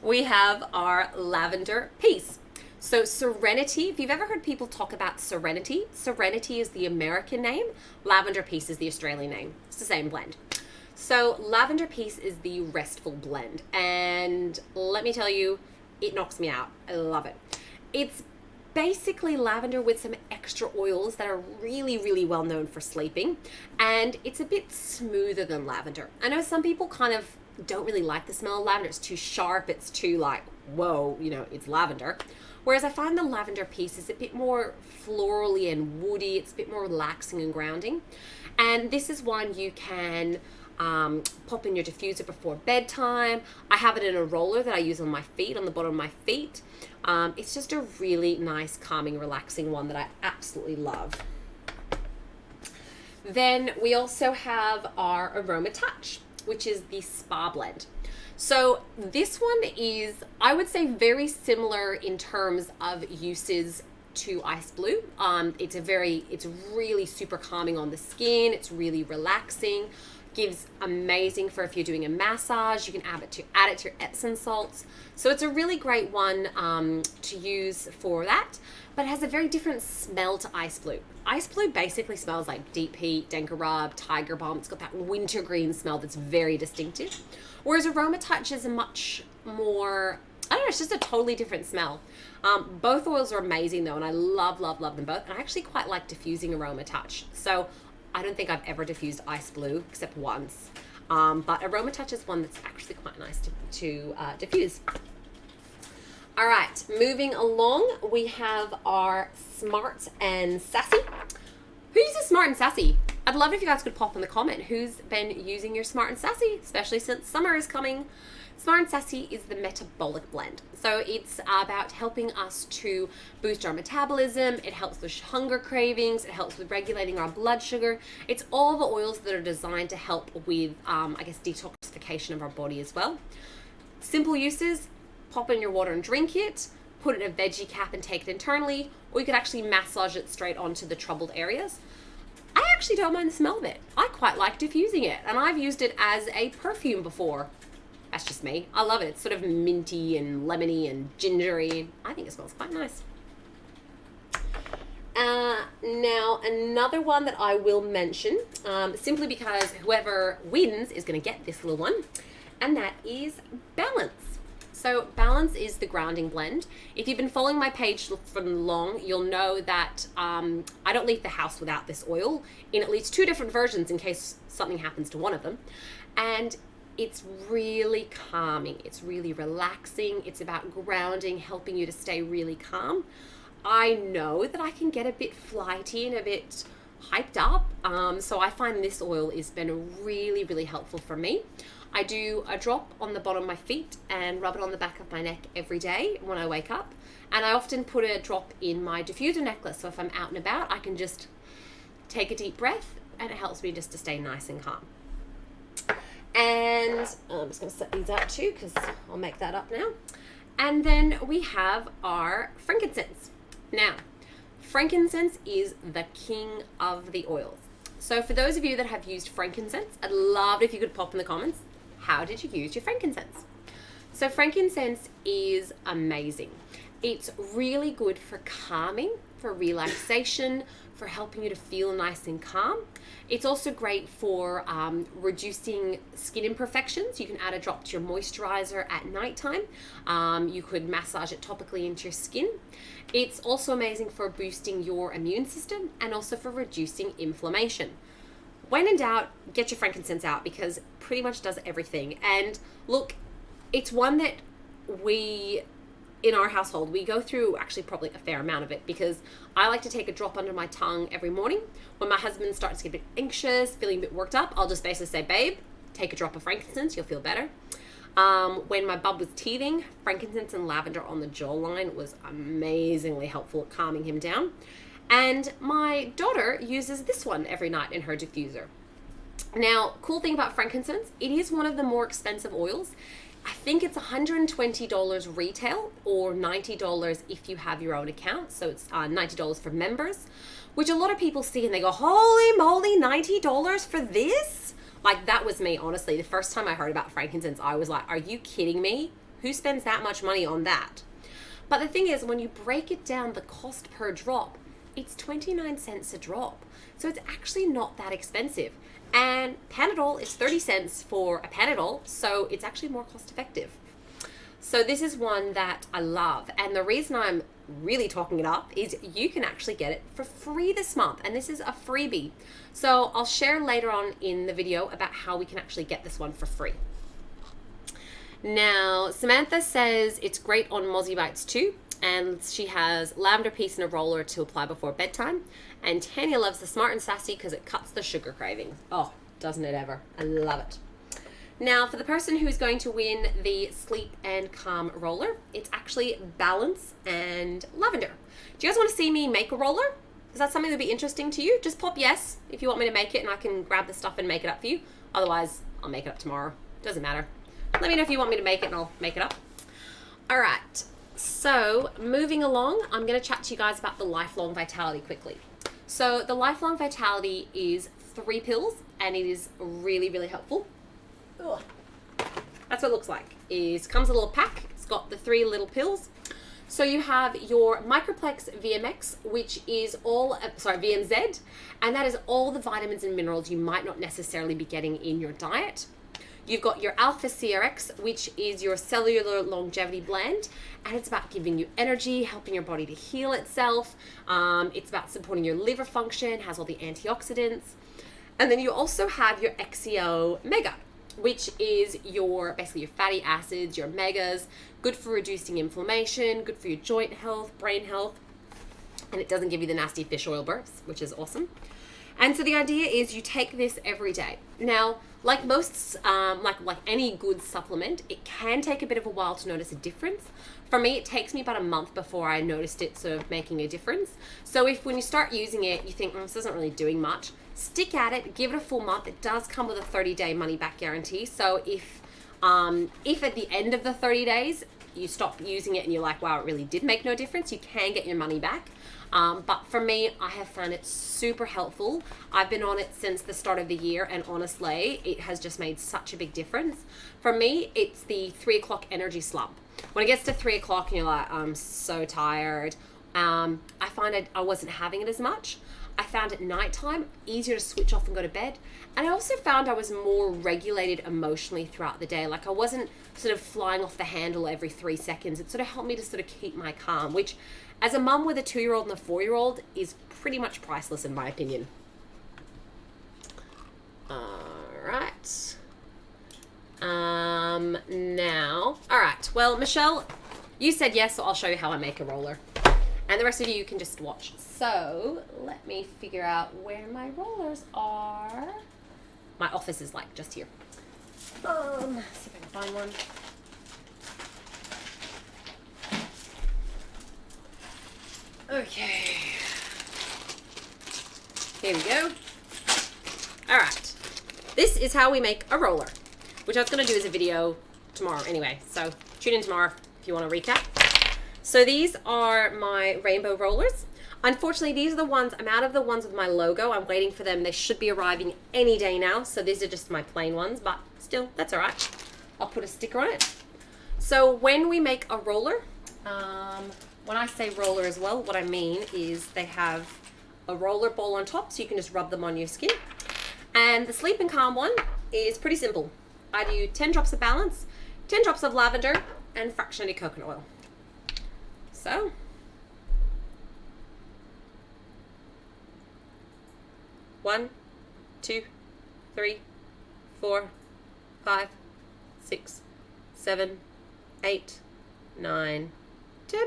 we have our lavender peace. So Serenity, if you've ever heard people talk about Serenity, Serenity is the American name, lavender peace is the Australian name. It's the same blend. So lavender peace is the restful blend, and let me tell you, it knocks me out. I love it. It's basically lavender with some extra oils that are really well known for sleeping, and it's a bit smoother than lavender. I know some people kind of don't really like the smell of lavender. It's too sharp. It's too like, whoa, you know, it's lavender. Whereas I find the lavender piece is a bit more florally and woody. It's a bit more relaxing and grounding. And this is one you can pop in your diffuser before bedtime. I have it in a roller that I use on my feet, on the bottom of my feet. It's just a really nice, calming, relaxing one that I absolutely love. Then we also have our Aroma Touch, which is the Spa Blend. So this one is, I would say, very similar in terms of uses to Ice Blue. It's really super calming on the skin. It's really relaxing. Gives amazing for if you're doing a massage. You can add it to your Epsom salts. So it's a really great one to use for that. But it has a very different smell to Ice Blue. Ice Blue basically smells like Deep Heat, Denker Rub, Tiger Balm. It's got that wintergreen smell that's very distinctive. Whereas Aroma Touch is a much more, I don't know, it's just a totally different smell. Both oils are amazing though, and I love them both. And I actually quite like diffusing Aroma Touch. So I don't think I've ever diffused Ice Blue except once. But Aroma Touch is one that's actually quite nice to diffuse. All right, moving along, we have our Smart and Sassy. Who uses Smart and Sassy? I'd love it if you guys could pop in the comment who's been using your Smart and Sassy, especially since summer is coming. Smart and Sassy is the metabolic blend. So it's about helping us to boost our metabolism. It helps with hunger cravings. It helps with regulating our blood sugar. It's all the oils that are designed to help with, I guess, detoxification of our body as well. Simple uses: pop in your water and drink it, put it in a veggie cap and take it internally, or you could actually massage it straight onto the troubled areas. I actually don't mind the smell of it. I quite like diffusing it, and I've used it as a perfume before. That's just me. I love it. It's sort of minty and lemony and gingery. I think it smells quite nice. Now, another one that I will mention, simply because whoever wins is going to get this little one, and that is Balance. So Balance is the grounding blend. If you've been following my page for long, you'll know that I don't leave the house without this oil in at least 2 different versions in case something happens to one of them. And it's really calming. It's really relaxing. It's about grounding, helping you to stay really calm. I know that I can get a bit flighty and a bit hyped up. So I find this oil has been really, really helpful for me. I do a drop on the bottom of my feet and rub it on the back of my neck every day when I wake up. And I often put a drop in my diffuser necklace. So if I'm out and about, I can just take a deep breath and it helps me just to stay nice and calm. And I'm just going to set these out too because I'll make that up now. And then we have our frankincense. Now, frankincense is the king of the oils. So for those of you that have used frankincense, I'd love it if you could pop in the comments, how did you use your frankincense? So frankincense is amazing. It's really good for calming, for relaxation, for helping you to feel nice and calm. It's also great for reducing skin imperfections. You can add a drop to your moisturizer at nighttime. You could massage it topically into your skin. It's also amazing for boosting your immune system and also for reducing inflammation. When in doubt, get your frankincense out because it pretty much does everything. And look, it's one that in our household, we go through actually probably a fair amount of it because I like to take a drop under my tongue every morning. When my husband starts to get a bit anxious, feeling a bit worked up, I'll just basically say, babe, take a drop of frankincense, you'll feel better. When my bub was teething, frankincense and lavender on the jawline was amazingly helpful at calming him down. And my daughter uses this one every night in her diffuser. Now, cool thing about frankincense, it is one of the more expensive oils. I think it's $120 retail or $90 if you have your own account. So it's $90 for members, which a lot of people see and they go, holy moly, $90 for this? Like that was me, honestly. The first time I heard about frankincense, I was like, are you kidding me? Who spends that much money on that? But the thing is, when you break it down, the cost per drop, it's 29 cents a drop. So it's actually not that expensive. And Panadol is 30 cents for a Panadol, so it's actually more cost effective. So this is one that I love. And the reason I'm really talking it up is you can actually get it for free this month. And this is a freebie. So I'll share later on in the video about how we can actually get this one for free. Now, Samantha says it's great on Mozzie Bites too, and she has lavender piece and a roller to apply before bedtime. And Tanya loves the Smart and Sassy because it cuts the sugar cravings. Oh, doesn't it ever? I love it. Now, for the person who's going to win the Sleep and Calm roller, it's actually Balance and Lavender. Do you guys want to see me make a roller? Is that something that would be interesting to you? Just pop yes if you want me to make it, and I can grab the stuff and make it up for you. Otherwise, I'll make it up tomorrow. Doesn't matter. Let me know if you want me to make it and I'll make it up. All right, so moving along, I'm going to chat to you guys about the Lifelong Vitality quickly. So the Lifelong Vitality is 3 pills, and it is really, really helpful. Ugh. That's what it looks like. It comes in a little pack. It's got the 3 little pills. So you have your Microplex VMX, which is all, VMZ, and that is all the vitamins and minerals you might not necessarily be getting in your diet. You've got your Alpha CRX, which is your cellular longevity blend, and it's about giving you energy, helping your body to heal itself. It's about supporting your liver function, has all the antioxidants. And then you also have your XCO Mega, which is basically your fatty acids, your megas, good for reducing inflammation, good for your joint health, brain health, and it doesn't give you the nasty fish oil burps, which is awesome. And so the idea is you take this every day. Now, like most, like any good supplement, it can take a bit of a while to notice a difference. For me, it takes me about a month before I noticed it sort of making a difference. So if when you start using it, you think, this isn't really doing much, stick at it, give it a full month. It does come with a 30-day money-back guarantee. So if at the end of the 30 days, you stop using it and you're like, wow, it really did make no difference, you can get your money back. But for me, I have found it super helpful. I've been on it since the start of the year, and honestly, it has just made such a big difference. For me, it's the 3 o'clock energy slump. When it gets to 3 o'clock and you're like, I'm so tired, I find I wasn't having it as much. I found at nighttime easier to switch off and go to bed. And I also found I was more regulated emotionally throughout the day. Like I wasn't sort of flying off the handle every 3 seconds. It sort of helped me to sort of keep my calm, which as a mum with a 2-year-old and a 4-year-old is pretty much priceless in my opinion. All right. Now, all right. Well, Michelle, you said yes, so I'll show you how I make a roller. And the rest of you can just watch. So let me figure out where my rollers are. My office is like just here. Let's see if I can find one. Okay. Here we go. All right. This is how we make a roller, which I was going to do as a video tomorrow anyway. So tune in tomorrow if you want to recap. So these are my rainbow rollers. Unfortunately, these are the ones, I'm out of the ones with my logo. I'm waiting for them. They should be arriving any day now. So these are just my plain ones, but still, that's all right. I'll put a sticker on it. So when we make a roller, when I say roller as well, what I mean is they have a roller ball on top, so you can just rub them on your skin. And the Sleep and Calm one is pretty simple. I do 10 drops of Balance, 10 drops of lavender, and fractionated coconut oil. So, one, 2, 3, 4, 5, 6, 7, 8, 9, 10.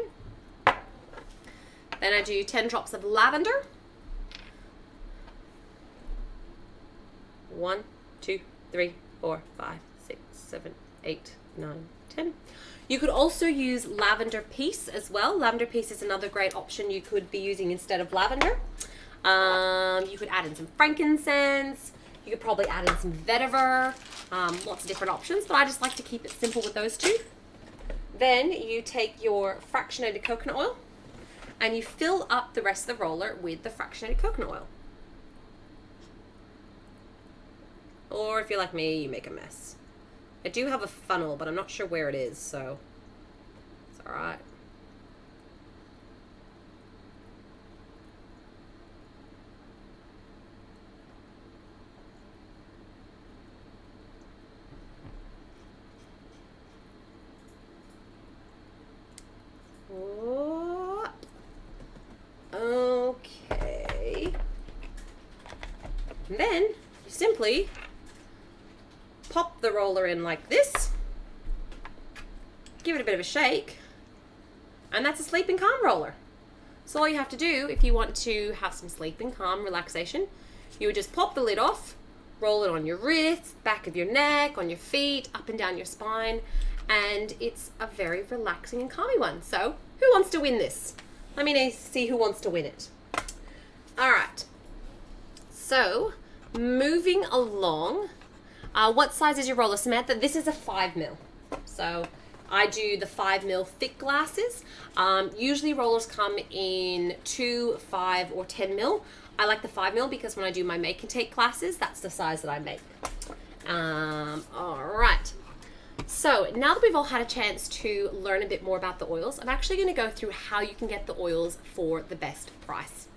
Then I do 10 drops of lavender. 1, 2, 3, 4, 5, 6, 7, 8, 9, 10. You could also use lavender piece as well. Lavender piece is another great option you could be using instead of lavender. You could add in some frankincense. You could probably add in some vetiver. Lots of different options, but I just like to keep it simple with those two. Then you take your fractionated coconut oil and you fill up the rest of the roller with the fractionated coconut oil. Or if you're like me, you make a mess. I do have a funnel, but I'm not sure where it is, so it's all right. Okay. And then you simply pop the roller in like this, give it a bit of a shake, and that's a sleep and calm roller. So all you have to do if you want to have some sleep and calm relaxation, you would just pop the lid off, roll it on your wrists, back of your neck, on your feet, up and down your spine, and it's a very relaxing and calming one. So who wants to win this? Let me see who wants to win it. All right. So moving along, what size is your roller, Samantha? This is a 5 mil. So I do the 5 mil thick glasses. Usually rollers come in 2, 5, or 10 mil. I like the 5 mil because when I do my make and take classes, that's the size that I make. All right. So now that we've all had a chance to learn a bit more about the oils, I'm actually going to go through how you can get the oils for the best price.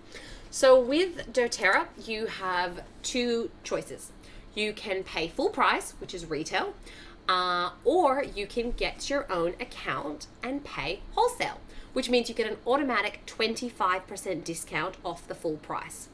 So with doTERRA, you have 2 choices. You can pay full price, which is retail, or you can get your own account and pay wholesale, which means you get an automatic 25% discount off the full price.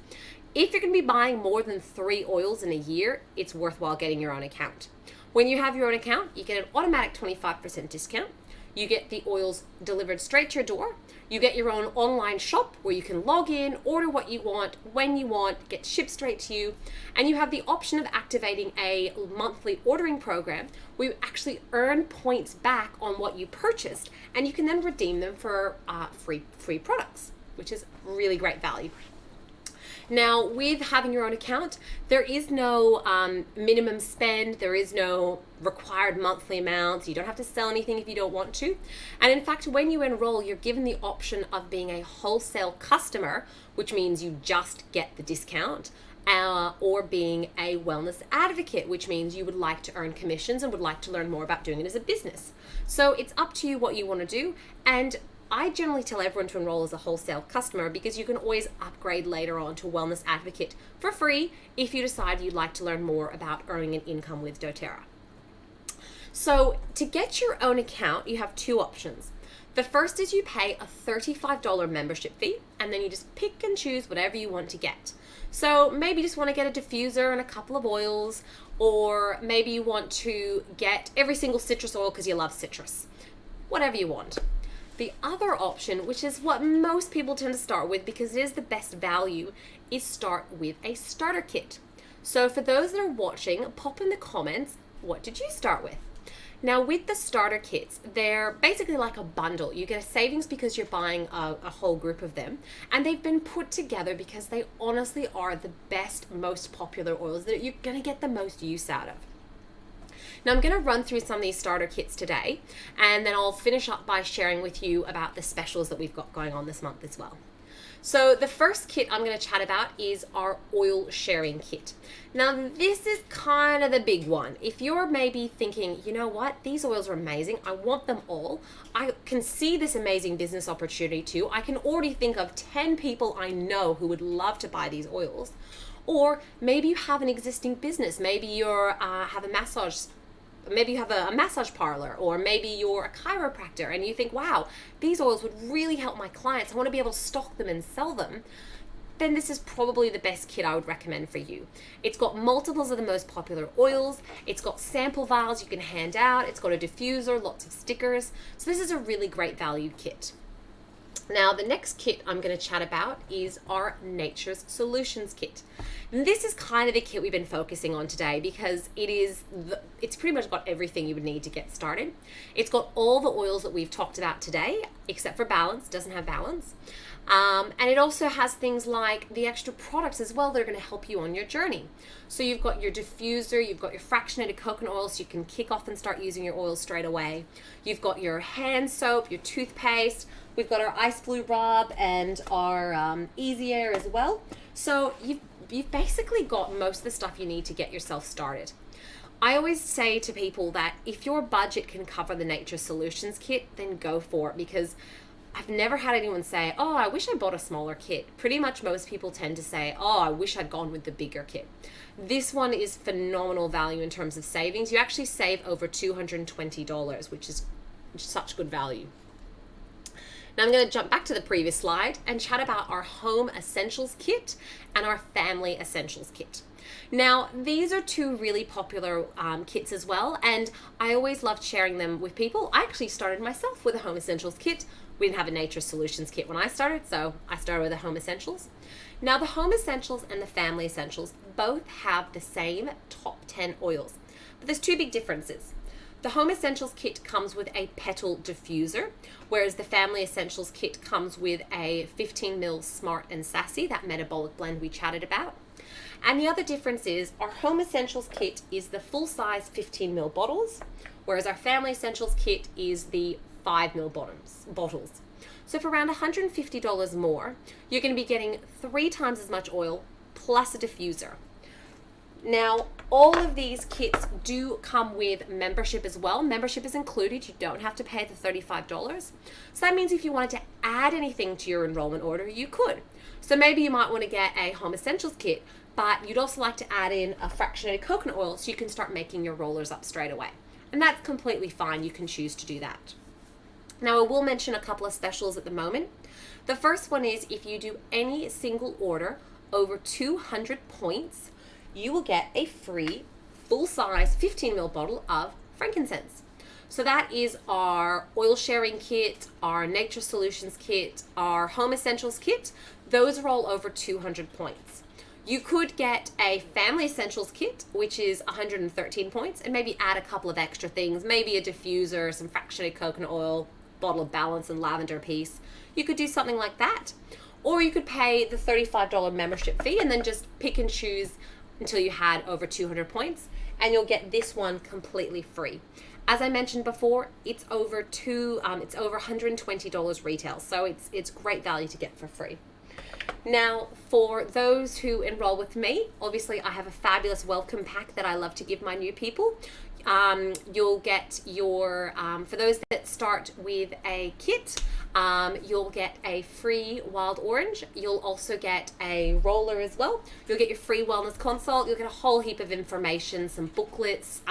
If you're going to be buying more than 3 oils in a year, it's worthwhile getting your own account. When you have your own account, you get an automatic 25% discount. You get the oils delivered straight to your door. You get your own online shop where you can log in, order what you want, when you want, get shipped straight to you. And you have the option of activating a monthly ordering program where you actually earn points back on what you purchased, and you can then redeem them for free products, which is really great value. Now, with having your own account, there is no minimum spend. There is no required monthly amounts. You don't have to sell anything if you don't want to. And in fact, when you enroll, you're given the option of being a wholesale customer, which means you just get the discount, or being a wellness advocate, which means you would like to earn commissions and would like to learn more about doing it as a business. So it's up to you what you want to do. And I generally tell everyone to enroll as a wholesale customer because you can always upgrade later on to wellness advocate for free if you decide you'd like to learn more about earning an income with doTERRA. So to get your own account, you have 2 options. The first is you pay a $35 membership fee, and then you just pick and choose whatever you want to get. So maybe you just want to get a diffuser and a couple of oils, or maybe you want to get every single citrus oil because you love citrus. Whatever you want. The other option, which is what most people tend to start with because it is the best value, is start with a starter kit. So for those that are watching, pop in the comments, what did you start with? Now with the starter kits, they're basically like a bundle. You get a savings because you're buying a whole group of them, and they've been put together because they honestly are the best, most popular oils that you're going to get the most use out of. Now I'm going to run through some of these starter kits today, and then I'll finish up by sharing with you about the specials that we've got going on this month as well. So the first kit I'm going to chat about is our oil sharing kit. Now this is kind of the big one. If you're maybe thinking, you know what, these oils are amazing, I want them all, I can see this amazing business opportunity too, I can already think of 10 people I know who would love to buy these oils. Or maybe you have an existing business, maybe you have a massage parlor, or maybe you're a chiropractor and you think, wow, these oils would really help my clients. I want to be able to stock them and sell them. Then this is probably the best kit I would recommend for you. It's got multiples of the most popular oils. It's got sample vials you can hand out. It's got a diffuser, lots of stickers. So this is a really great value kit. Now, the next kit I'm going to chat about is our Nature's Solutions kit. And this is kind of the kit we've been focusing on today because it's pretty much got everything you would need to get started. It's got all the oils that we've talked about today, except for balance, doesn't have balance. And it also has things like the extra products as well that are going to help you on your journey. So you've got your diffuser, you've got your fractionated coconut oil so you can kick off and start using your oils straight away. You've got your hand soap, your toothpaste. We've got our ice blue rub and our easy air as well. So you've basically got most of the stuff you need to get yourself started. I always say to people that if your budget can cover the Nature Solutions kit, then go for it, because I've never had anyone say, oh, I wish I bought a smaller kit. Pretty much most people tend to say, oh, I wish I'd gone with the bigger kit. This one is phenomenal value in terms of savings. You actually save over $220, which is such good value. Now I'm going to jump back to the previous slide and chat about our home essentials kit and our family essentials kit. Now, these are two really popular kits as well, and I always loved sharing them with people. I actually started myself with a home essentials kit. We didn't have a nature solutions kit when I started, so I started with the home essentials. Now, the home essentials and the family essentials both have the same top 10 oils, but there's two big differences. The home essentials kit comes with a petal diffuser, whereas the family essentials kit comes with a 15 ml Smart and Sassy, that metabolic blend we chatted about. And the other difference is our home essentials kit is the full size 15 ml bottles, whereas our family essentials kit is the 5 ml bottles. So for around $150 more, you're going to be getting 3 times as much oil plus a diffuser. Now, all of these kits do come with membership as well. Membership is included. You don't have to pay the $35. So that means if you wanted to add anything to your enrollment order, you could. So maybe you might want to get a home essentials kit, but you'd also like to add in a fractionated coconut oil so you can start making your rollers up straight away. And that's completely fine. You can choose to do that. Now, I will mention a couple of specials at the moment. The first one is if you do any single order over 200 points, you will get a free full-size 15 ml bottle of frankincense. So that is our oil sharing kit, our nature solutions kit, our home essentials kit. Those are all over 200 points. You could get a family essentials kit, which is 113 points, and maybe add a couple of extra things, maybe a diffuser, some fractionated coconut oil, bottle of balance and lavender piece. You could do something like that. Or you could pay the $35 membership fee and then just pick and choose until you had over 200 points, and you'll get this one completely free. As I mentioned before, it's over $120 retail, so it's great value to get for free. Now, for those who enroll with me, obviously I have a fabulous welcome pack that I love to give my new people. You'll get your, for those that start with a kit, you'll get a free wild orange. You'll also get a roller as well. You'll get your free wellness consult. You'll get a whole heap of information, some booklets,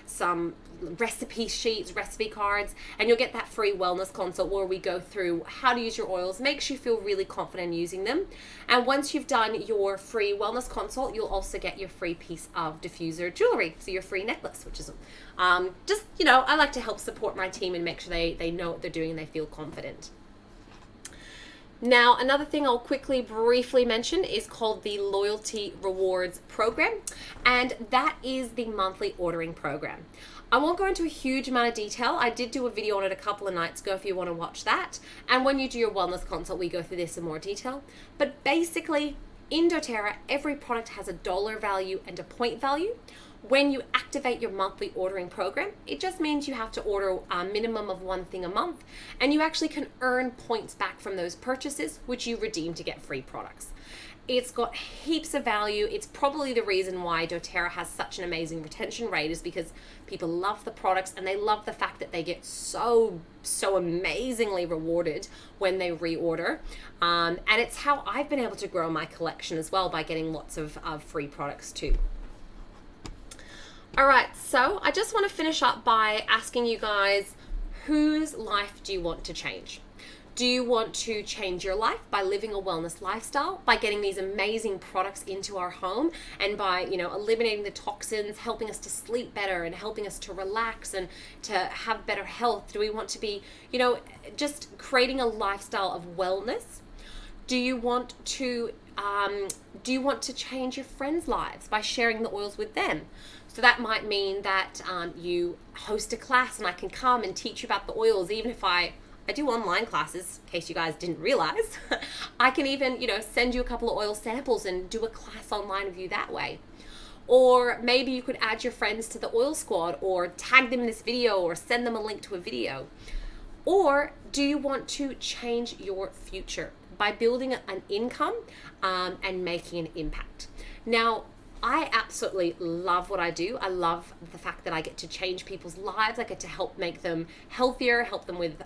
some recipe sheets, recipe cards, and you'll get that free wellness consult where we go through how to use your oils, makes you feel really confident using them. And once you've done your free wellness consult, you'll also get your free piece of diffuser jewelry, so your free necklace, which is just, I like to help support my team and make sure they know what they're doing and they feel confident. Now, another thing I'll briefly mention is called the Loyalty Rewards Program, and that is the monthly ordering program. I won't go into a huge amount of detail. I did do a video on it a couple of nights ago if you want to watch that. And when you do your wellness consult, we go through this in more detail. But basically, in doTERRA, every product has a dollar value and a point value. When you activate your monthly ordering program, it just means you have to order a minimum of one thing a month, and you actually can earn points back from those purchases, which you redeem to get free products. It's got heaps of value. It's probably the reason why doTERRA has such an amazing retention rate, is because people love the products and they love the fact that they get so amazingly rewarded when they reorder. And it's how I've been able to grow my collection as well, by getting lots of free products too. All right, so I just want to finish up by asking you guys, whose life do you want to change? Do you want to change your life by living a wellness lifestyle, by getting these amazing products into our home, and by, eliminating the toxins, helping us to sleep better and helping us to relax and to have better health? Do we want to be, just creating a lifestyle of wellness? Do you want to change your friends' lives by sharing the oils with them? So that might mean that you host a class and I can come and teach you about the oils, even if I do online classes, in case you guys didn't realize. I can even, send you a couple of oil samples and do a class online with you that way. Or maybe you could add your friends to the oil squad, or tag them in this video, or send them a link to a video. Or do you want to change your future by building an income and making an impact? Now, I absolutely love what I do. I love the fact that I get to change people's lives. I get to help make them healthier, help them with,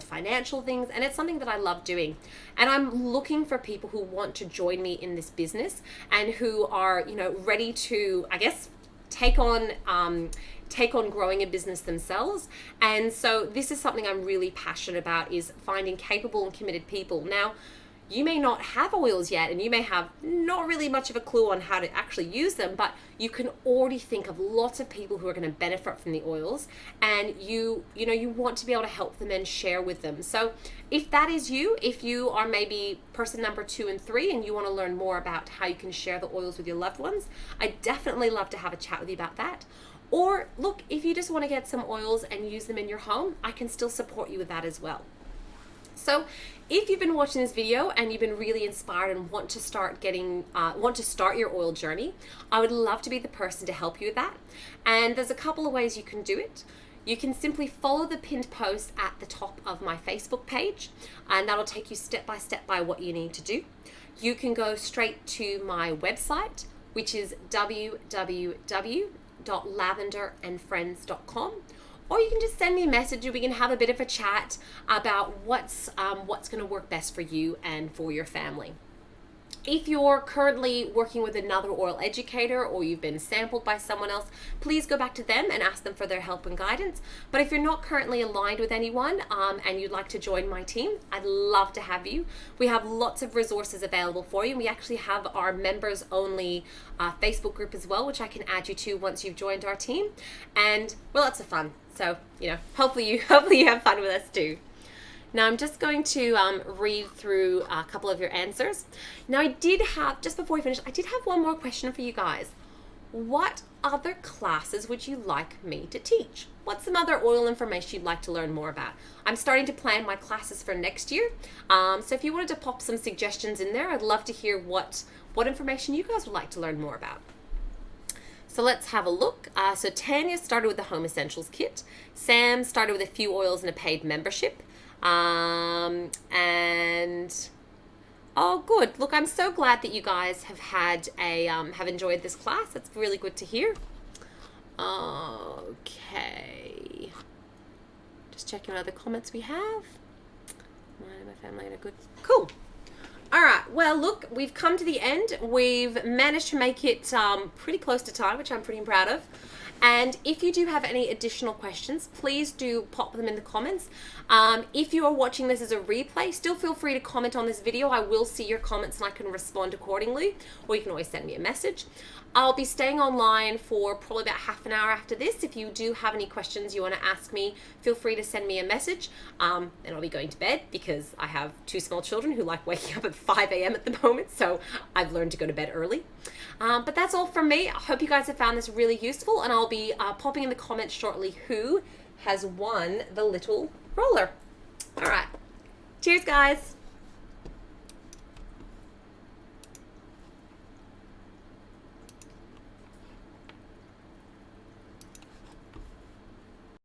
financial things. And it's something that I love doing. And I'm looking for people who want to join me in this business and who are, ready to, take on take on growing a business themselves. And so this is something I'm really passionate about, is finding capable and committed people. Now, you may not have oils yet, and you may have not really much of a clue on how to actually use them, but you can already think of lots of people who are going to benefit from the oils, and you want to be able to help them and share with them. So if that is you, if you are maybe person number 2 and 3 and you want to learn more about how you can share the oils with your loved ones, I definitely love to have a chat with you about that. Or look, if you just want to get some oils and use them in your home, I can still support you with that as well. So if you've been watching this video and you've been really inspired and want to start your oil journey, I would love to be the person to help you with that. And there's a couple of ways you can do it. You can simply follow the pinned post at the top of my Facebook page, and that'll take you step by step by what you need to do. You can go straight to my website, which is www.lavenderandfriends.com. Or you can just send me a message and we can have a bit of a chat about what's going to work best for you and for your family. If you're currently working with another oil educator or you've been sampled by someone else, please go back to them and ask them for their help and guidance. But if you're not currently aligned with anyone and you'd like to join my team, I'd love to have you. We have lots of resources available for you. We actually have our members only Facebook group as well, which I can add you to once you've joined our team. And we're lots of fun. So, hopefully you have fun with us too. Now I'm just going to read through a couple of your answers. Now just before we finish, I did have one more question for you guys. What other classes would you like me to teach? What's some other oil information you'd like to learn more about? I'm starting to plan my classes for next year. So if you wanted to pop some suggestions in there, I'd love to hear what information you guys would like to learn more about. So let's have a look. So Tanya started with the Home Essentials Kit. Sam started with a few oils and a paid membership. And oh, good. Look, I'm so glad that you guys have enjoyed this class. It's really good to hear. Okay. Just checking what other comments we have. My family are good. Cool. All right, well, look, we've come to the end. We've managed to make it pretty close to time, which I'm pretty proud of. And if you do have any additional questions, please do pop them in the comments. If you are watching this as a replay, still feel free to comment on this video. I will see your comments and I can respond accordingly, or you can always send me a message. I'll be staying online for probably about half an hour after this. If you do have any questions you want to ask me, feel free to send me a message. And I'll be going to bed because I have 2 small children who like waking up at 5 a.m. at the moment, so I've learned to go to bed early. But that's all from me. I hope you guys have found this really useful, and I'll be popping in the comments shortly who has won the little roller. All right. Cheers, guys.